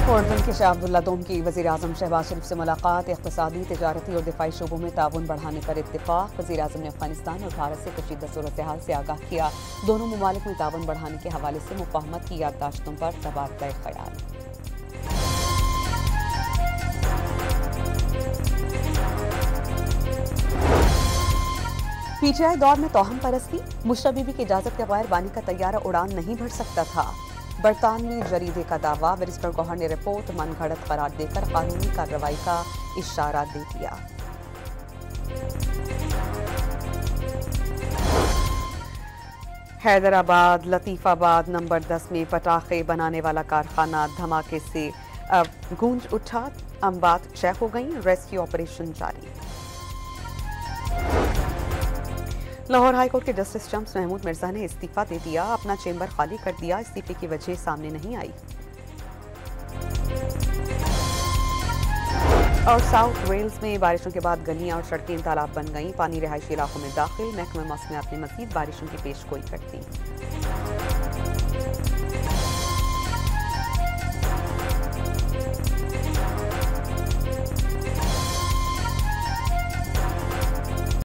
उर्दन के शाह अब्दुल्ला दोम की वज़ीर-ए-आज़म शहबाज शरीफ से मुलाकात। इक़्तिसादी, तिजारती और दिफाई शोबों में ताउन बढ़ाने पर इत्तिफ़ाक़। वज़ीर-ए-आज़म ने अफ़ग़ानिस्तान और भारत से कशीदा सूरत-ए-हाल से आगाह किया। दोनों ममालिक में ताउन बढ़ाने के हवाले से मुफ़ाहमत की याददाश्तों पर तबादला ख़याल। पीटीआई दौर में तोहम परस्ती। मुशर्रफ बीबी की इजाजत के बगैर बानी का तैयारा उड़ान नहीं भर सकता था। बरतानवी जरीदे का दावा। बैरिस्टर गौहर ने रिपोर्ट मनगढ़ंत करार देकर कानूनी कार्रवाई का इशारा दे दिया। हैदराबाद लतीफाबाद नंबर 10 में पटाखे बनाने वाला कारखाना धमाके से गूंज उठा। अमवात तय हो गई। रेस्क्यू ऑपरेशन जारी। लाहौर हाईकोर्ट के जस्टिस शम्स महमूद मिर्जा ने इस्तीफा दे दिया। अपना चेंबर खाली कर दिया। इस्तीफे की वजह सामने नहीं आई। और साउथ वेल्स में बारिशों के बाद गलियां और सड़कें तालाब बन गईं। पानी रिहायशी इलाकों में दाखिल। महकमा मौसमियात ने मज़ीद बारिशों की पेशगोई कर दी।